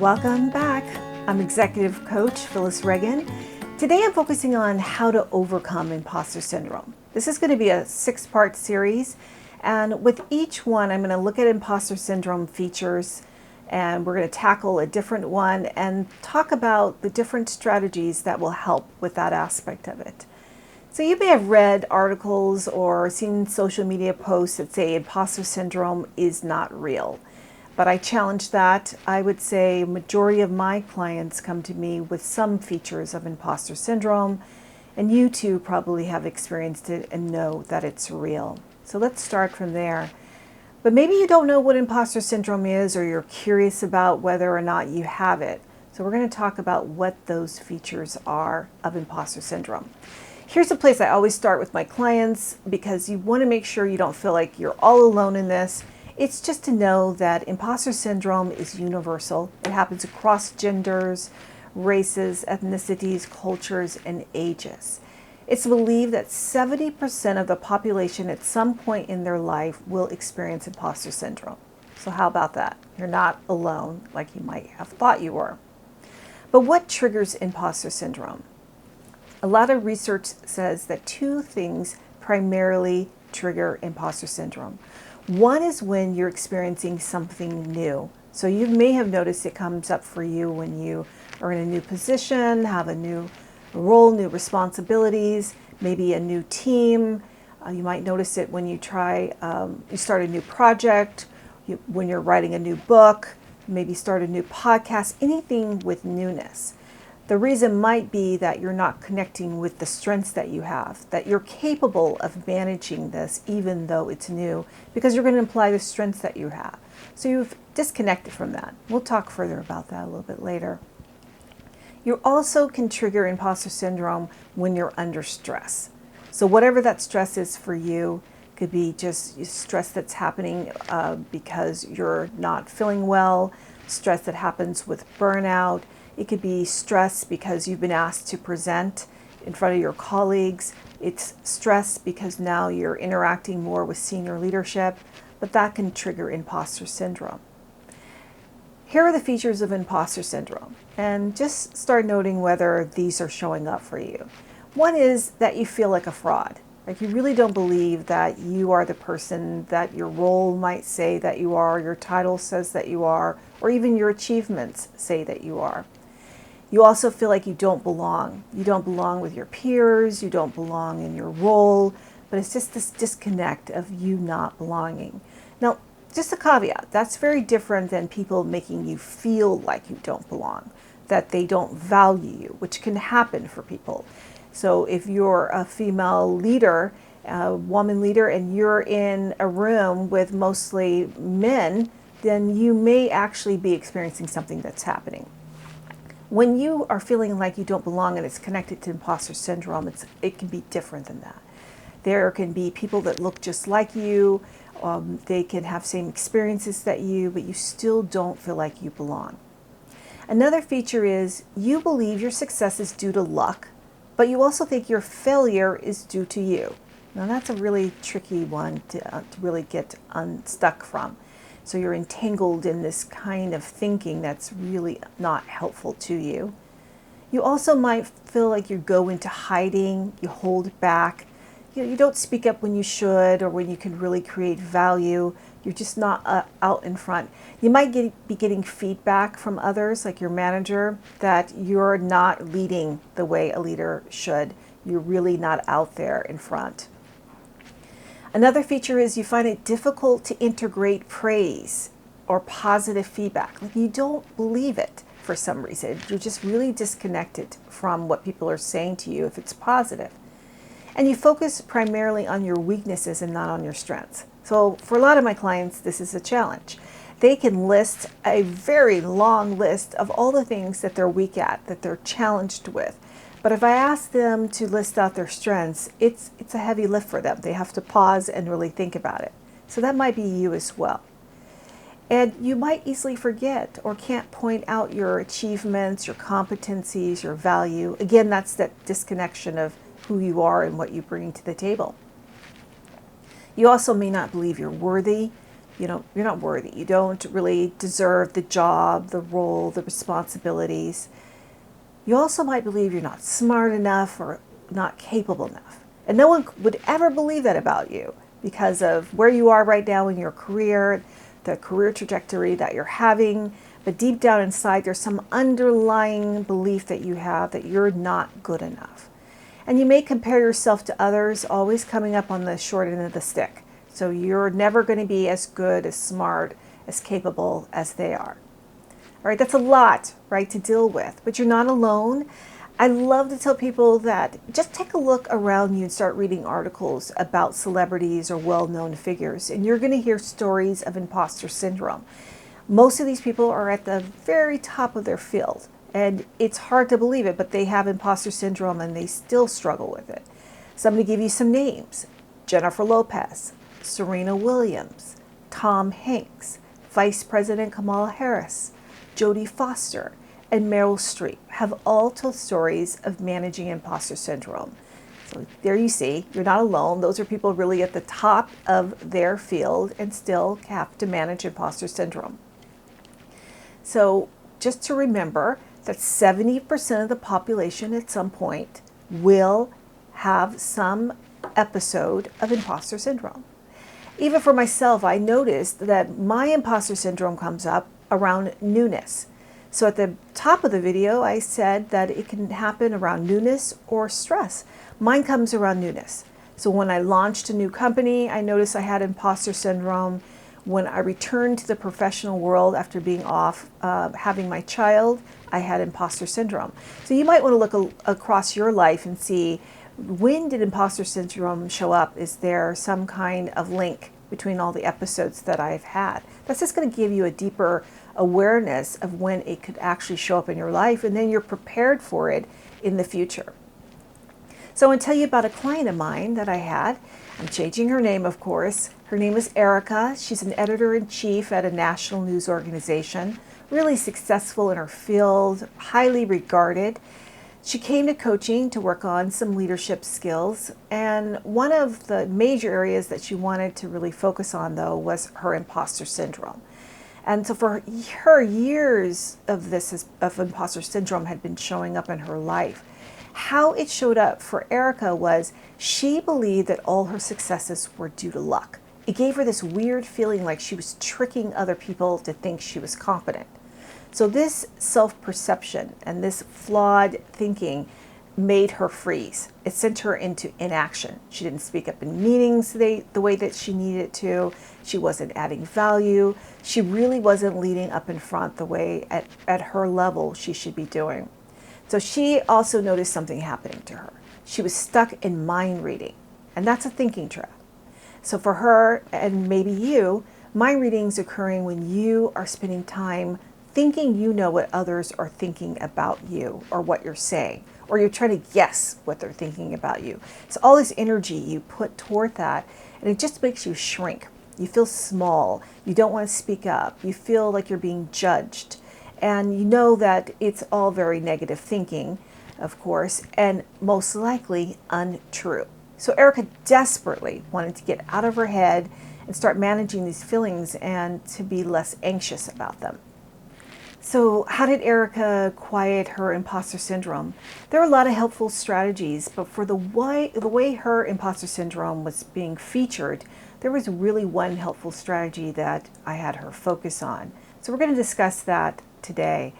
Welcome back. I'm Executive Coach Phyllis Reagan. Today I'm focusing on how to overcome imposter syndrome. This is going to be a 6-part series, and with each one I'm going to look at imposter syndrome features, and we're going to tackle a different one and talk about the different strategies that will help with that aspect of it. So you may have read articles or seen social media posts that say imposter syndrome is not real. But I challenge that. I would say majority of my clients come to me with some features of imposter syndrome, and you too probably have experienced it and know that it's real. So let's start from there. But maybe you don't know what imposter syndrome is, or you're curious about whether or not you have it. So we're going to talk about what those features are of imposter syndrome. Here's a place I always start with my clients, because you want to make sure you don't feel like you're all alone in this. It's just to know that imposter syndrome is universal. It happens across genders, races, ethnicities, cultures, and ages. It's believed that 70% of the population at some point in their life will experience imposter syndrome. So how about that? You're not alone like you might have thought you were. But what triggers imposter syndrome? A lot of research says that 2 things primarily trigger imposter syndrome. One is when you're experiencing something new. So you may have noticed it comes up for you when you are in a new position, have a new role, new responsibilities, maybe a new team. You might notice it when you you start a new project, when you're writing a new book, maybe start a new podcast, anything with newness. The reason might be that you're not connecting with the strengths that you have, that you're capable of managing this even though it's new, because you're going to imply the strengths that you have. So you've disconnected from that. We'll talk further about that a little bit later. You also can trigger imposter syndrome when you're under stress. So whatever that stress is for you, could be just stress that's happening because you're not feeling well, stress that happens with burnout. It could be stress because you've been asked to present in front of your colleagues. It's stress because now you're interacting more with senior leadership, but that can trigger imposter syndrome. Here are the features of imposter syndrome, and just start noting whether these are showing up for you. One is that you feel like a fraud. Like you really don't believe that you are the person that your role might say that you are, your title says that you are, or even your achievements say that you are. You also feel like you don't belong. You don't belong with your peers, you don't belong in your role, but it's just this disconnect of you not belonging. Now, just a caveat, that's very different than people making you feel like you don't belong, that they don't value you, which can happen for people. So if you're a female leader, a woman leader, and you're in a room with mostly men, then you may actually be experiencing something that's happening. When you are feeling like you don't belong and it's connected to imposter syndrome, it can be different than that. There can be people that look just like you, they can have same experiences that you, but you still don't feel like you belong. Another feature is you believe your success is due to luck, but you also think your failure is due to you. Now that's a really tricky one to really get unstuck from. So you're entangled in this kind of thinking that's really not helpful to you. You also might feel like you go into hiding, you hold back. You don't speak up when you should or when you can really create value. You're just not out in front. You might be getting feedback from others, like your manager, that you're not leading the way a leader should. You're really not out there in front. Another feature is you find it difficult to integrate praise or positive feedback. Like you don't believe it for some reason. You're just really disconnected from what people are saying to you if it's positive. And you focus primarily on your weaknesses and not on your strengths. So for a lot of my clients, this is a challenge. They can list a very long list of all the things that they're weak at, that they're challenged with. But if I ask them to list out their strengths, it's a heavy lift for them. They have to pause and really think about it. So that might be you as well. And you might easily forget or can't point out your achievements, your competencies, your value. Again, that's that disconnection of who you are and what you bring to the table. You also may not believe you're worthy, you're not worthy. You don't really deserve the job, the role, the responsibilities. You also might believe you're not smart enough or not capable enough. And no one would ever believe that about you because of where you are right now in your career, the career trajectory that you're having. But deep down inside, there's some underlying belief that you have that you're not good enough. And you may compare yourself to others, always coming up on the short end of the stick. So you're never going to be as good, as smart, as capable as they are. All right, that's a lot, right, to deal with, but you're not alone. I love to tell people that just take a look around you and start reading articles about celebrities or well-known figures, and you're going to hear stories of imposter syndrome. Most of these people are at the very top of their field, and it's hard to believe it, but they have imposter syndrome and they still struggle with it. So I'm going to give you some names: Jennifer Lopez, Serena Williams, Tom Hanks, Vice President Kamala Harris, Jodie Foster, and Meryl Streep have all told stories of managing imposter syndrome. So there you see, you're not alone. Those are people really at the top of their field and still have to manage imposter syndrome. So just to remember that 70% of the population at some point will have some episode of imposter syndrome. Even for myself, I noticed that my imposter syndrome comes up around newness. So at the top of the video, I said that it can happen around newness or stress. Mine comes around newness. So when I launched a new company, I noticed I had imposter syndrome. When I returned to the professional world after being off, having my child, I had imposter syndrome. So you might want to look across your life and see, when did imposter syndrome show up? Is there some kind of link between all the episodes that I've had? That's just going to give you a deeper awareness of when it could actually show up in your life, and then you're prepared for it in the future. So I want to tell you about a client of mine that I had. I'm changing her name, of course. Her name is Ericka. She's an editor-in-chief at a national news organization, really successful in her field, highly regarded. She came to coaching to work on some leadership skills, and one of the major areas that she wanted to really focus on, though, was her imposter syndrome. And so for her, years of imposter syndrome had been showing up in her life. How it showed up for Ericka was she believed that all her successes were due to luck. It gave her this weird feeling like she was tricking other people to think she was competent. So this self-perception and this flawed thinking made her freeze. It sent her into inaction. She didn't speak up in meetings the way that she needed to. She wasn't adding value. She really wasn't leading up in front the way at her level she should be doing. So she also noticed something happening to her. She was stuck in mind reading, and that's a thinking trap. So for her, and maybe you, mind reading is occurring when you are spending time thinking you know what others are thinking about you or what you're saying, or you're trying to guess what they're thinking about you. So all this energy you put toward that, and it just makes you shrink. You feel small. You don't want to speak up. You feel like you're being judged. And you know that it's all very negative thinking, of course, and most likely untrue. So Ericka desperately wanted to get out of her head and start managing these feelings and to be less anxious about them. So how did Ericka quiet her imposter syndrome? There are a lot of helpful strategies, but for the way her imposter syndrome was being featured, there was really one helpful strategy that I had her focus on. So we're going to discuss that today.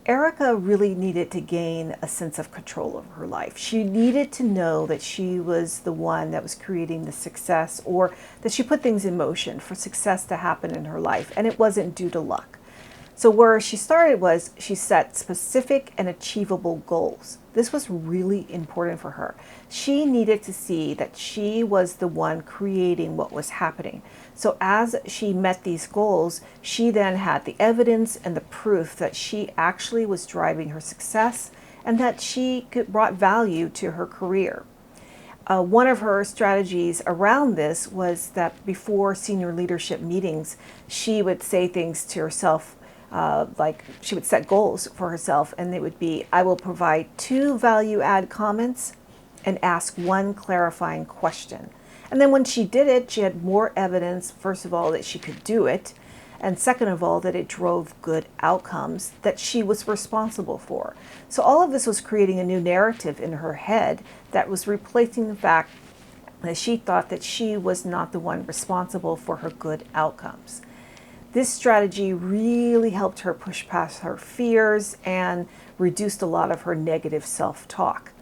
Ericka really needed to gain a sense of control over her life. She needed to know that she was the one that was creating the success, or that she put things in motion for success to happen in her life, and it wasn't due to luck. So where she started was she set specific and achievable goals. This was really important for her. She needed to see that she was the one creating what was happening. So as she met these goals, she then had the evidence and the proof that she actually was driving her success and that she brought value to her career. One of her strategies around this was that before senior leadership meetings, she would say things to herself, like she would set goals for herself, and they would be, I will provide 2 value-add comments and ask 1 clarifying question. And then when she did it, she had more evidence, first of all, that she could do it, and second of all, that it drove good outcomes that she was responsible for. So all of this was creating a new narrative in her head that was replacing the fact that she thought that she was not the one responsible for her good outcomes. This strategy really helped her push past her fears and reduced a lot of her negative self-talk.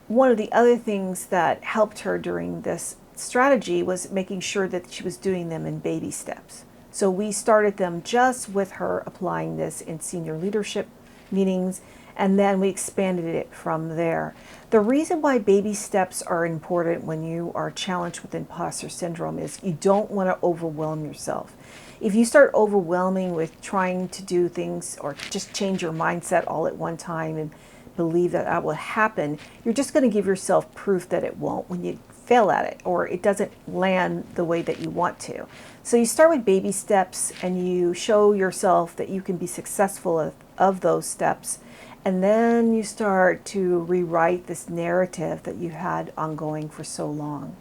One of the other things that helped her during this strategy was making sure that she was doing them in baby steps. So we started them just with her applying this in senior leadership meetings, and then we expanded it from there. The reason why baby steps are important when you are challenged with imposter syndrome is you don't want to overwhelm yourself. If you start overwhelming with trying to do things or just change your mindset all at one time and believe that that will happen, you're just going to give yourself proof that it won't when you fail at it or it doesn't land the way that you want to. So you start with baby steps and you show yourself that you can be successful of those steps, and then you start to rewrite this narrative that you had ongoing for so long.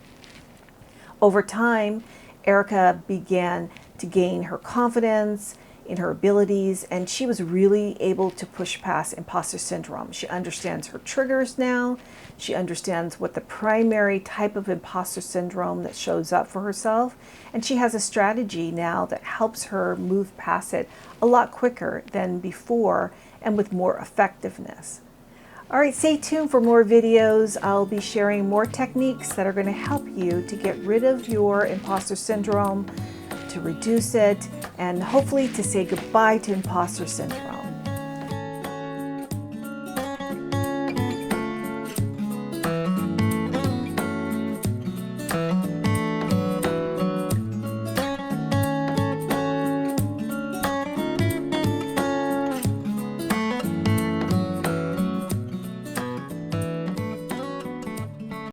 Over time, Ericka began to gain her confidence in her abilities, and she was really able to push past imposter syndrome. She understands her triggers now. She understands what the primary type of imposter syndrome that shows up for herself, and she has a strategy now that helps her move past it a lot quicker than before and with more effectiveness. All right, stay tuned for more videos. I'll be sharing more techniques that are going to help you to get rid of your imposter syndrome, to reduce it, and hopefully to say goodbye to imposter syndrome.